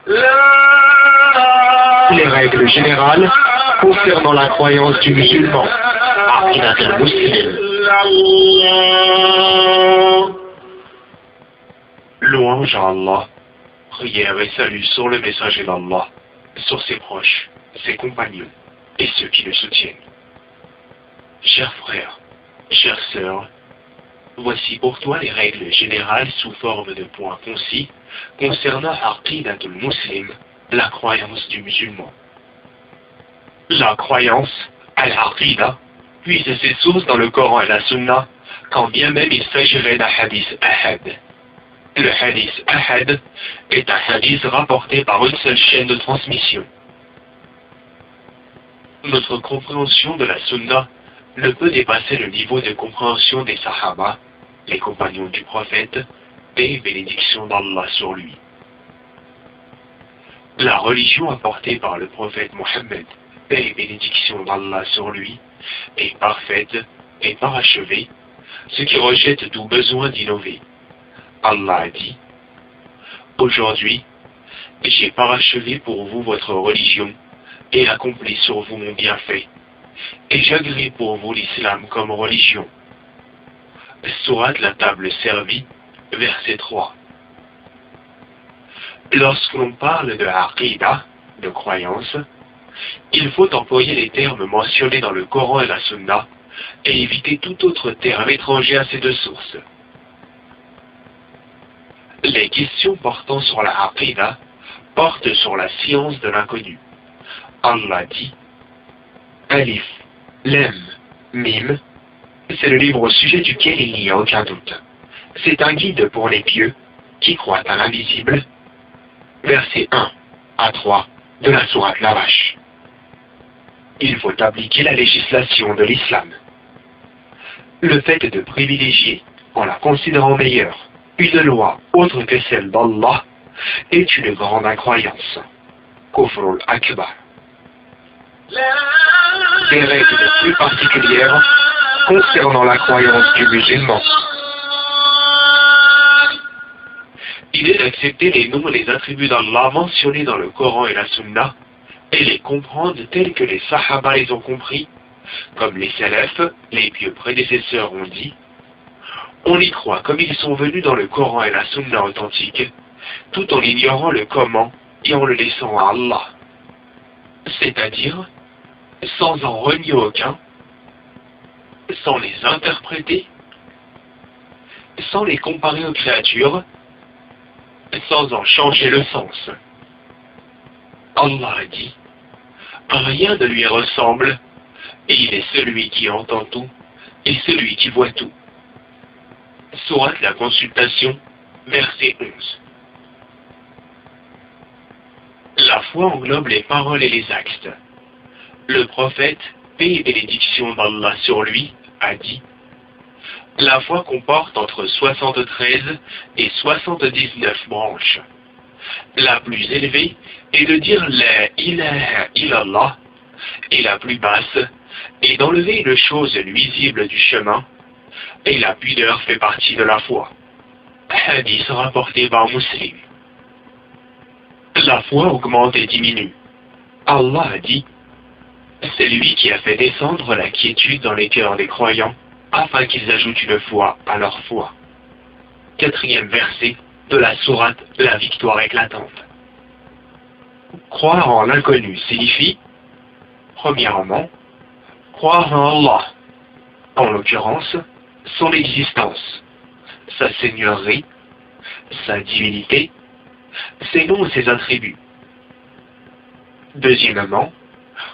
Les règles générales concernant la croyance du musulman. Aqidat al-Muslim. Louange à Allah, prière et salut sur le messager d'Allah, sur ses proches, ses compagnons et ceux qui le soutiennent. Chers frères, chères sœurs, voici pour toi les règles générales sous forme de points concis concernant Aqidat al-Muslim, la croyance du musulman. La croyance, al-Aqidah, puise ses sources dans le Coran et la Sunna, quand bien même il s'agirait d'un hadith ahad. Le hadith ahad est un hadith rapporté par une seule chaîne de transmission. Notre compréhension de la Sunna ne peut dépasser le niveau de compréhension des Sahaba, les compagnons du prophète, paix et bénédiction d'Allah sur lui. La religion apportée par le prophète Mohammed, paix et bénédiction d'Allah sur lui, est parfaite et parachevée, ce qui rejette tout besoin d'innover. Allah a dit, « Aujourd'hui, j'ai parachevé pour vous votre religion et accompli sur vous mon bienfait, et j'agrée pour vous l'islam comme religion. » Sourate la table servie, verset 3. Lorsque l'on parle de aqidah, de croyance, il faut employer les termes mentionnés dans le Coran et la Sunna et éviter tout autre terme étranger à ces deux sources. Les questions portant sur la aqidah portent sur la science de l'inconnu. Allah dit, Alif, Lam, Mim, c'est le livre au sujet duquel il n'y a aucun doute. C'est un guide pour les pieux qui croient à l'invisible. Versets 1 à 3 de la sourate La Vache. Il faut appliquer la législation de l'islam. Le fait de privilégier, en la considérant meilleure, une loi autre que celle d'Allah est une grande incroyance. Kufrul Akbar. Des règles plus particulières concernant la croyance du musulman. Il est d'accepter les noms et les attributs d'Allah mentionnés dans le Coran et la Sunna et les comprendre tels que les Sahaba les ont compris, comme les Salaf, les pieux prédécesseurs ont dit. On y croit comme ils sont venus dans le Coran et la Sunna authentique, tout en ignorant le comment et en le laissant à Allah. C'est-à-dire, sans en renier aucun, sans les interpréter, sans les comparer aux créatures, sans en changer le sens. Allah a dit, rien ne lui ressemble, et il est celui qui entend tout, et celui qui voit tout. Sourate la Consultation, verset 11. La foi englobe les paroles et les actes. Le prophète, paix et bénédiction d'Allah sur lui, a dit, la foi comporte entre 73 et 79 branches. La plus élevée est de dire la ilaha illallah, et la plus basse est d'enlever une chose nuisible du chemin, et la pudeur fait partie de la foi. Hadith rapporté par Muslim. La foi augmente et diminue. Allah a dit, c'est lui qui a fait descendre la quiétude dans les cœurs des croyants, afin qu'ils ajoutent une foi à leur foi. 4e verset de la sourate La victoire éclatante. Croire en l'inconnu signifie, premièrement, croire en Allah, en l'occurrence, son existence, sa seigneurie, sa divinité, ses noms et ses attributs. Deuxièmement,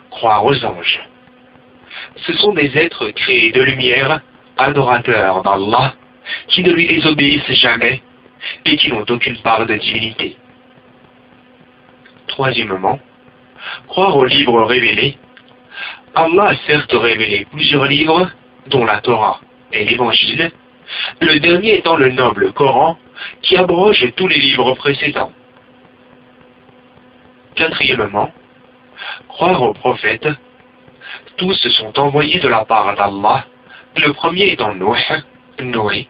croire aux anges. Ce sont des êtres créés de lumière, adorateurs d'Allah, qui ne lui désobéissent jamais et qui n'ont aucune part de divinité. Troisièmement, croire aux livres révélés. Allah a certes révélé plusieurs livres, dont la Torah et l'Évangile, le dernier étant le noble Coran, qui abroge tous les livres précédents. Quatrièmement, croire aux prophètes. Tous sont envoyés de la part d'Allah, le premier étant Noé,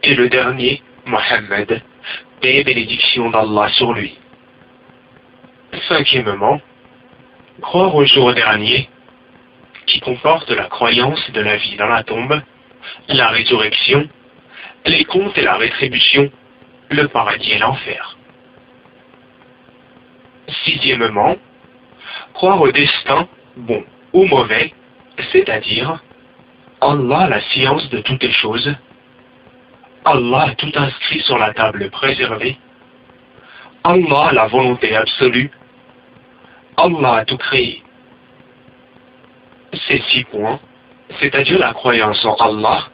et le dernier, Mohammed, paix et bénédiction d'Allah sur lui. Cinquièmement, croire au jour dernier, qui comporte la croyance de la vie dans la tombe, la résurrection, les comptes et la rétribution, le paradis et l'enfer. Sixièmement, croire au destin, bon ou mauvais, c'est-à-dire Allah la science de toutes les choses, Allah a tout inscrit sur la table préservée, Allah la volonté absolue, Allah a tout créé. Ces 6 points, c'est-à-dire la croyance en Allah,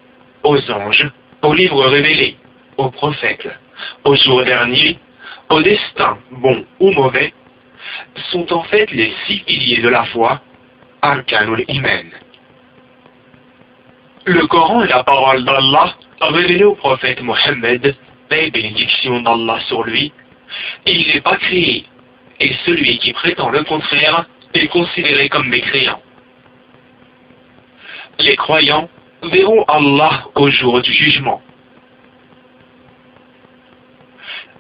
aux anges, aux livres révélés, aux prophètes, au jour dernier, au destin, bon ou mauvais, sont en fait les 6 piliers de la foi, Arkanul Iman. Le Coran est la parole d'Allah révélée au prophète Mohammed, paix et bénédiction d'Allah sur lui, et il n'est pas créé, et celui qui prétend le contraire est considéré comme mécréant. Les croyants verront Allah au jour du jugement.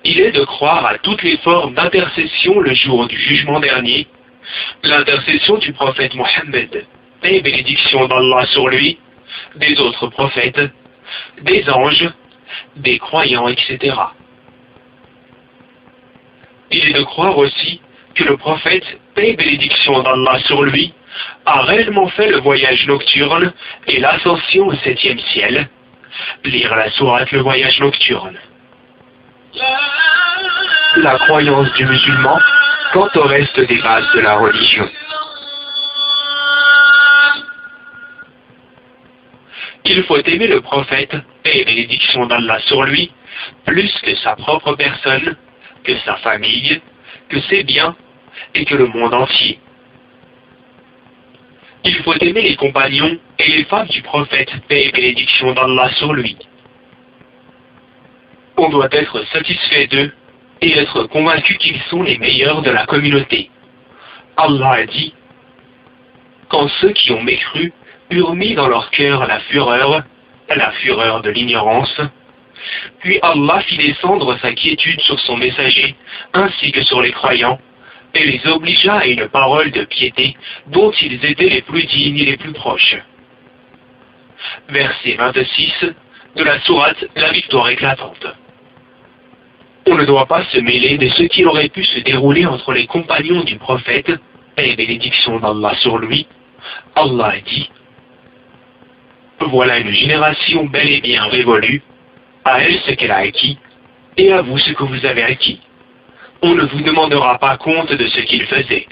Il est de croire à toutes les formes d'intercession le jour du jugement dernier, l'intercession du prophète Mohammed, paix et bénédiction d'Allah sur lui, des autres prophètes, des anges, des croyants, etc. Il est de croire aussi que le prophète, paix et bénédiction d'Allah sur lui, a réellement fait le voyage nocturne et l'ascension au 7e ciel. Lire la sourate le voyage nocturne. La croyance du musulman quant au reste des bases de la religion. Il faut aimer le prophète, paix et bénédiction d'Allah sur lui, plus que sa propre personne, que sa famille, que ses biens et que le monde entier. Il faut aimer les compagnons et les femmes du prophète, paix et bénédiction d'Allah sur lui. On doit être satisfait d'eux et être convaincu qu'ils sont les meilleurs de la communauté. Allah a dit, quand ceux qui ont mécru eurent mis dans leur cœur la fureur de l'ignorance, puis Allah fit descendre sa quiétude sur son messager, ainsi que sur les croyants, et les obligea à une parole de piété dont ils étaient les plus dignes et les plus proches. Verset 26 de la sourate La victoire éclatante. On ne doit pas se mêler de ce qu'il aurait pu se dérouler entre les compagnons du prophète, paix et bénédiction d'Allah sur lui. Allah a dit, voilà une génération bel et bien révolue, à elle ce qu'elle a acquis, et à vous ce que vous avez acquis. On ne vous demandera pas compte de ce qu'ils faisaient.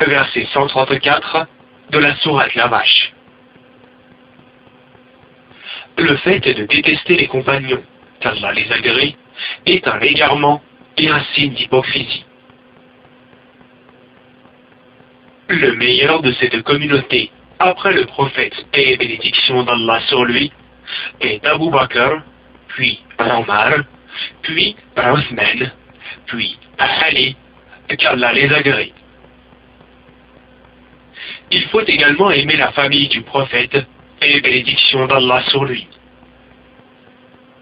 Verset 134 de la sourate La Vache. Le fait de détester les compagnons, qu'Allah les agrée, est un égarement et un signe d'hypocrisie. Le meilleur de cette communauté, après le prophète, paix et bénédiction d'Allah sur lui, est Abu Bakr, puis Omar, puis Uthman, puis Ali, qu'Allah les agrée. Il faut également aimer la famille du prophète, paix et bénédiction d'Allah sur lui.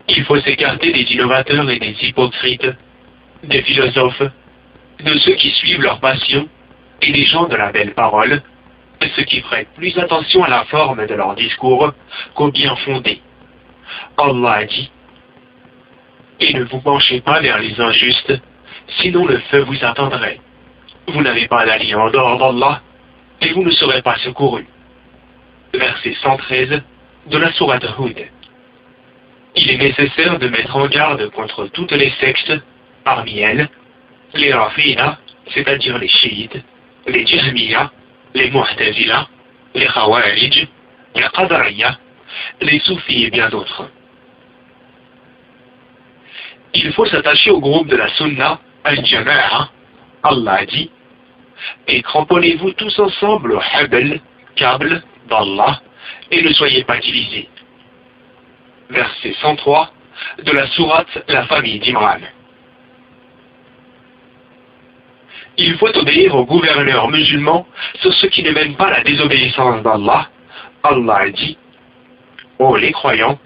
Il faut s'écarter des innovateurs et des hypocrites, des philosophes, de ceux qui suivent leur passion et des gens de la belle parole, ceux qui prêtent plus attention à la forme de leur discours qu'au bien fondé. Allah a dit, et ne vous penchez pas vers les injustes, sinon le feu vous atteindrait. Vous n'avez pas d'allié en dehors d'Allah, et vous ne serez pas secourus. Verset 113 de la sourate Hud. Il est nécessaire de mettre en garde contre toutes les sectes, parmi elles, les Rafida, c'est-à-dire les chiites, les Jahmiya, les Mu'tazila, les Khawarij, les Qadariya, les Soufis et bien d'autres. Il faut s'attacher au groupe de la Sunna, Al-Jama'a, Allah a dit, et cramponnez-vous tous ensemble au Habl, câble d'Allah, et ne soyez pas divisés. Verset 103 de la sourate La famille d'Imran. Il faut obéir aux gouverneurs musulmans sur ceux qui ne mènent pas la désobéissance d'Allah. Allah a dit, ô les croyants,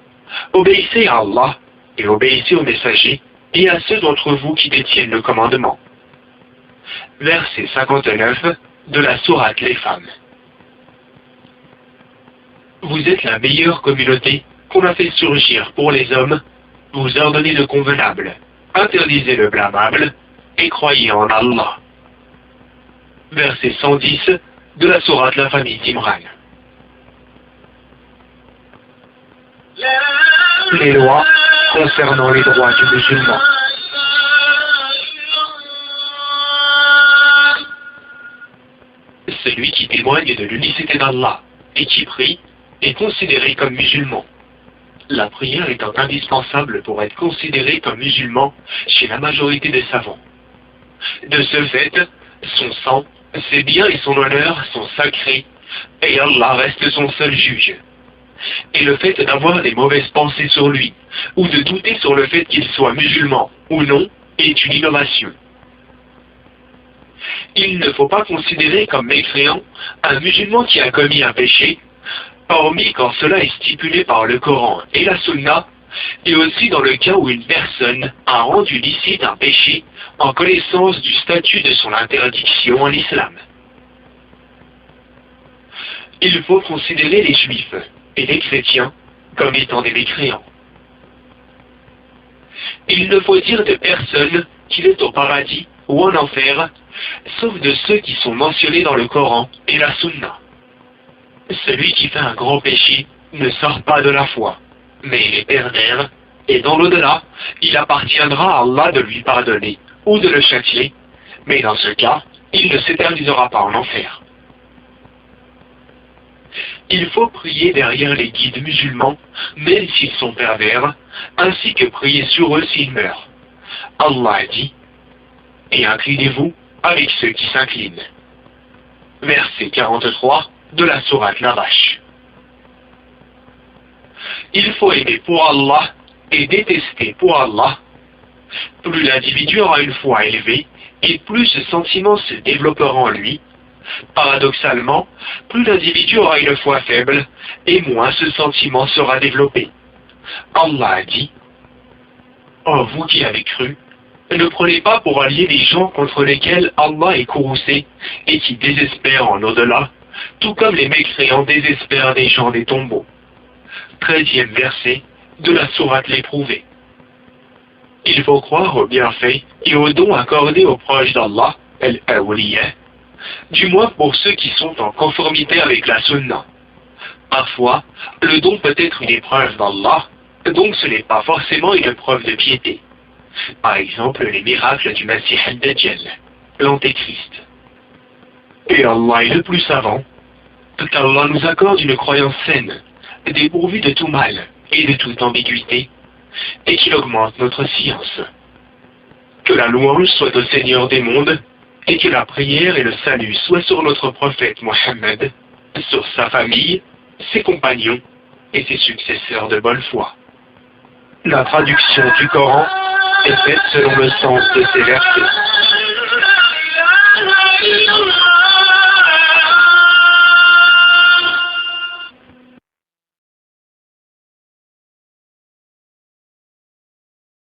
obéissez à Allah et obéissez aux messagers et à ceux d'entre vous qui détiennent le commandement. verset 59 de la sourate Les Femmes. Vous êtes la meilleure communauté qu'on a fait surgir pour les hommes. Vous ordonnez le convenable, interdisez le blâmable, et croyez en Allah. Verset 110 de la sourate La Famille d'Imran. Les lois concernant les droits du musulman. Celui qui témoigne de l'unicité d'Allah et qui prie est considéré comme musulman. La prière étant indispensable pour être considéré comme musulman chez la majorité des savants. De ce fait, son sang, ses biens et son honneur sont sacrés, et Allah reste son seul juge. Et le fait d'avoir des mauvaises pensées sur lui, ou de douter sur le fait qu'il soit musulman ou non, est une innovation. Il ne faut pas considérer comme mécréant un musulman qui a commis un péché, hormis quand cela est stipulé par le Coran et la Sunna, et aussi dans le cas où une personne a rendu licite un péché en connaissance du statut de son interdiction en islam. Il faut considérer les juifs et les chrétiens comme étant des mécréants. Il ne faut dire de personne qu'il est au paradis ou en enfer, sauf de ceux qui sont mentionnés dans le Coran et la Sunna. Celui qui fait un grand péché ne sort pas de la foi, mais il est pervers, et dans l'au-delà, il appartiendra à Allah de lui pardonner ou de le châtier, mais dans ce cas, il ne s'éternisera pas en enfer. Il faut prier derrière les guides musulmans, même s'ils sont pervers, ainsi que prier sur eux s'ils meurent. Allah a dit, « Et inclinez-vous avec ceux qui s'inclinent. » Verset 43 de la sourate La Vache. Il faut aimer pour Allah et détester pour Allah. Plus l'individu aura une foi élevée, et plus ce sentiment se développera en lui. Paradoxalement, plus l'individu aura une foi faible, et moins ce sentiment sera développé. Allah a dit, « Oh, vous qui avez cru, ne prenez pas pour alliés les gens contre lesquels Allah est courroucé et qui désespèrent en au-delà, tout comme les mécréants désespèrent des gens des tombeaux. » 13e verset de la sourate l'Éprouvé. Il faut croire aux bienfaits et aux dons accordés aux proches d'Allah, al-Awliya, du moins pour ceux qui sont en conformité avec la Sunna. Parfois, le don peut être une épreuve d'Allah, donc ce n'est pas forcément une preuve de piété. Par exemple, les miracles du Masih al-Dajjal, l'Antéchrist. Et Allah est le plus savant, qu'Allah nous accorde une croyance saine, dépourvue de tout mal et de toute ambiguïté, et qu'il augmente notre science. Que la louange soit au Seigneur des mondes, et que la prière et le salut soient sur notre prophète Mohammed, sur sa famille, ses compagnons et ses successeurs de bonne foi. La traduction du Coran est faite selon le sens de ces versets.